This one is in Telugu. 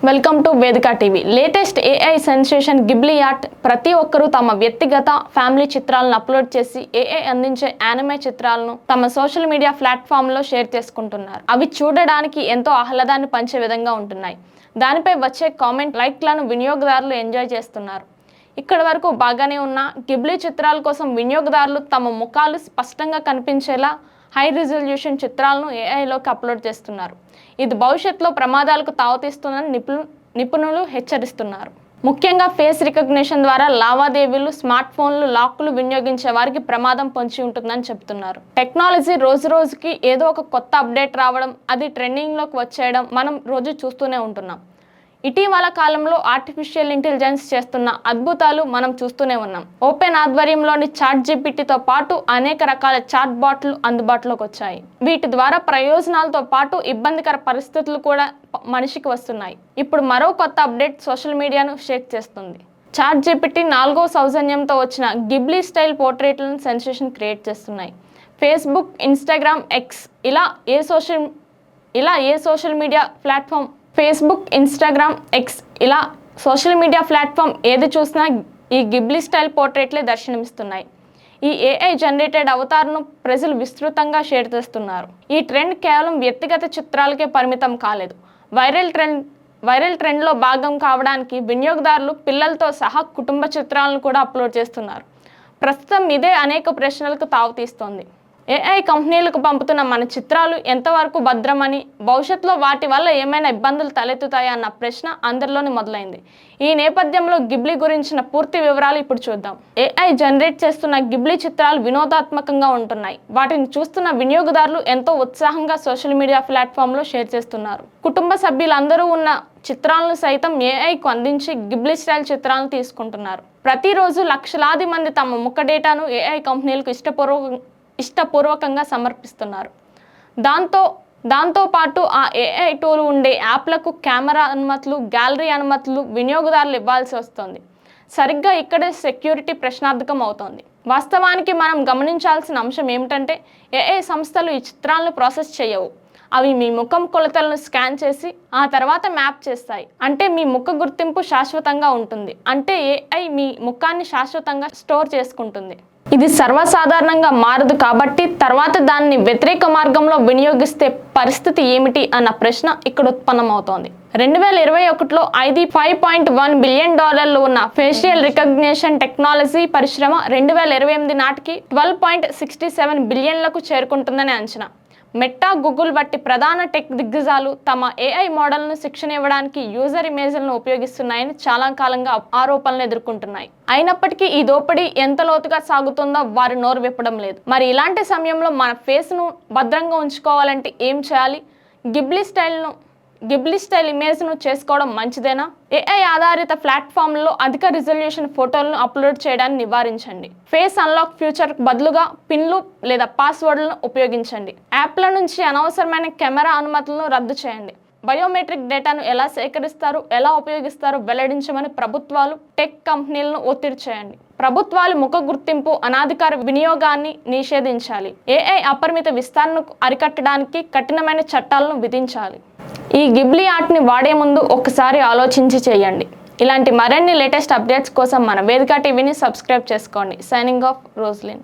వెల్కమ్ టు వేదిక TV. Latest AI sensation Ghibli art ప్రతి ఒక్కరూ తమ వ్యక్తిగత ఫ్యామిలీ చిత్రాలను అప్లోడ్ చేసి ఏఐ అందించే యానిమే చిత్రాలను తమ సోషల్ మీడియా ప్లాట్ఫామ్లో షేర్ చేసుకుంటున్నారు. అవి చూడడానికి ఎంతో ఆహ్లాదాన్ని పంచే విధంగా ఉంటున్నాయి. దానిపై వచ్చే కామెంట్ లైక్లను వినియోగదారులు ఎంజాయ్ చేస్తున్నారు. ఇక్కడి వరకు బాగానే ఉన్న గిబ్లీ చిత్రాల కోసం వినియోగదారులు తమ ముఖాలు స్పష్టంగా కనిపించేలా హై రిజల్యూషన్ చిత్రాలను ఏఐలోకి అప్లోడ్ చేస్తున్నారు. ఇది భవిష్యత్తులో ప్రమాదాలకు తావుతీస్తుందని నిపుణులు హెచ్చరిస్తున్నారు. ముఖ్యంగా ఫేస్ రికగ్నిషన్ ద్వారా లావాదేవీలు, స్మార్ట్ ఫోన్లు, లాక్లు వినియోగించే వారికి ప్రమాదం పొంచి ఉంటుందని చెబుతున్నారు. టెక్నాలజీ రోజు రోజుకి ఏదో ఒక కొత్త అప్డేట్ రావడం, అది ట్రెండింగ్లోకి వచ్చేయడం మనం రోజు చూస్తూనే ఉంటున్నాం. ఇటీవల కాలంలో ఆర్టిఫిషియల్ ఇంటెలిజెన్స్ చేస్తున్న అద్భుతాలు మనం చూస్తూనే ఉన్నాం. ఓపెన్ ఆధ్వర్యంలోని చాట్ జీపీటీతో పాటు అనేక రకాల చాట్ బాట్లు అందుబాటులోకి వచ్చాయి. వీటి ద్వారా ప్రయోజనాలతో పాటు ఇబ్బందికర పరిస్థితులు కూడా మనిషికి వస్తున్నాయి. ఇప్పుడు మరో కొత్త అప్డేట్ సోషల్ మీడియాను షేక్ చేస్తుంది. చాట్ జీపీటీ 4వ సౌజన్యంతో వచ్చిన గిబ్లీ స్టైల్ పోర్ట్రేట్లను సెన్సేషన్ క్రియేట్ చేస్తున్నాయి. ఫేస్బుక్, ఇన్స్టాగ్రామ్, ఎక్స్ ఇలా ఏ సోషల్ మీడియా ప్లాట్ఫామ్ ఏది చూసినా ఈ గిబ్లీ స్టైల్ పోర్ట్రేట్లే దర్శనమిస్తున్నాయి. ఈ ఏఐ జనరేటెడ్ అవతార్ను ప్రజలు విస్తృతంగా షేర్ చేస్తున్నారు. ఈ ట్రెండ్ కేవలం వ్యక్తిగత చిత్రాలకే పరిమితం కాలేదు. వైరల్ ట్రెండ్లో భాగం కావడానికి వినియోగదారులు పిల్లలతో సహా కుటుంబ చిత్రాలను కూడా అప్లోడ్ చేస్తున్నారు. ప్రస్తుతం ఇదే అనేక ప్రశ్నలకు తావుతీస్తోంది. ఏఐ కంపెనీలకు పంపుతున్న మన చిత్రాలు ఎంతవరకు భద్రమని, భవిష్యత్తులో వాటి వల్ల ఏమైనా ఇబ్బందులు తలెత్తుతాయా అన్న ప్రశ్న అందరిలోని మొదలైంది. ఈ నేపథ్యంలో గిబ్లీ గురించిన పూర్తి వివరాలు ఇప్పుడు చూద్దాం. ఏఐ జనరేట్ చేస్తున్న గిబ్లీ చిత్రాలు వినోదాత్మకంగా ఉంటున్నాయి. వాటిని చూస్తున్న వినియోగదారులు ఎంతో ఉత్సాహంగా సోషల్ మీడియా ప్లాట్ఫామ్లో షేర్ చేస్తున్నారు. కుటుంబ సభ్యులందరూ ఉన్న చిత్రాలను సైతం ఏఐకు అందించి గిబ్లీ స్టైల్ చిత్రాలను తీసుకుంటున్నారు. ప్రతిరోజు లక్షలాది మంది తమ ముఖ డేటాను ఏఐ కంపెనీలకు ఇష్టపూర్వకంగా సమర్పిస్తున్నారు. దాంతోపాటు ఆ ఏఐ టూల్ ఉండే యాప్లకు కెమెరా అనుమతులు, గ్యాలరీ అనుమతులు వినియోగదారులు ఇవ్వాల్సి వస్తుంది. సరిగ్గా ఇక్కడే సెక్యూరిటీ ప్రశ్నార్థకం అవుతోంది. వాస్తవానికి మనం గమనించాల్సిన అంశం ఏమిటంటే, ఏఐ సంస్థలు ఈ చిత్రాలను ప్రాసెస్ చేయవు. అవి మీ ముఖం కొలతలను స్కాన్ చేసి ఆ తర్వాత మ్యాప్ చేస్తాయి. అంటే మీ ముఖ గుర్తింపు శాశ్వతంగా ఉంటుంది. అంటే ఏఐ మీ ముఖాన్ని శాశ్వతంగా స్టోర్ చేసుకుంటుంది. ఇది సర్వసాధారణంగా మారదు కాబట్టి తర్వాత దాన్ని వ్యతిరేక మార్గంలో వినియోగిస్తే పరిస్థితి ఏమిటి అన్న ప్రశ్న ఇక్కడ ఉత్పన్నమవుతోంది. 2021లో $5.1 బిలియన్ ఉన్న ఫేషియల్ రికగ్నిషన్ టెక్నాలజీ పరిశ్రమ 2028 నాటికి $12.67 బిలియన్లకు చేరుకుంటుందని అంచనా. మెట్టా, గూగుల్ వంటి ప్రధాన టెక్ దిగ్గజాలు తమ ఏఐ మోడల్ను శిక్షణ ఇవ్వడానికి యూజర్ ఇమేజ్లను ఉపయోగిస్తున్నాయని చాలా కాలంగా ఆరోపణలు ఎదుర్కొంటున్నాయి. అయినప్పటికీ ఈ దోపిడీ ఎంత లోతుగా సాగుతుందో వారు నోరు విప్పడం లేదు. మరి ఇలాంటి సమయంలో మన ఫేస్ను భద్రంగా ఉంచుకోవాలంటే ఏం చేయాలి? గిబ్లీ స్టైల్ ఇమేజ్ను చేసుకోవడం మంచిదేనా? ఏఐ ఆధారిత ప్లాట్ఫామ్లలో అధిక రిజల్యూషన్ ఫోటోలను అప్లోడ్ చేయడాన్ని నివారించండి. ఫేస్ అన్లాక్ ఫ్యూచర్కు బదులుగా పిన్లు లేదా పాస్వర్డ్లను ఉపయోగించండి. యాప్ల నుంచి అనవసరమైన కెమెరా అనుమతులను రద్దు చేయండి. బయోమెట్రిక్ డేటాను ఎలా సేకరిస్తారు, ఎలా ఉపయోగిస్తారో వెల్లడించమని ప్రభుత్వాలు, టెక్ కంపెనీలను ఒత్తిడి చేయండి. ప్రభుత్వాలు ముఖ గుర్తింపు, అనాధికార వినియోగాన్ని నిషేధించాలి. ఏఐ అపరిమిత విస్తరణను అరికట్టడానికి కఠినమైన చట్టాలను విధించాలి. ఈ గిబ్లీ ఆర్ట్ని వాడే ముందు ఒకసారి ఆలోచించి చేయండి. ఇలాంటి మరిన్ని లేటెస్ట్ అప్డేట్స్ కోసం మన వేదిక టీవీని సబ్స్క్రైబ్ చేసుకోండి. Signing off, Roslin.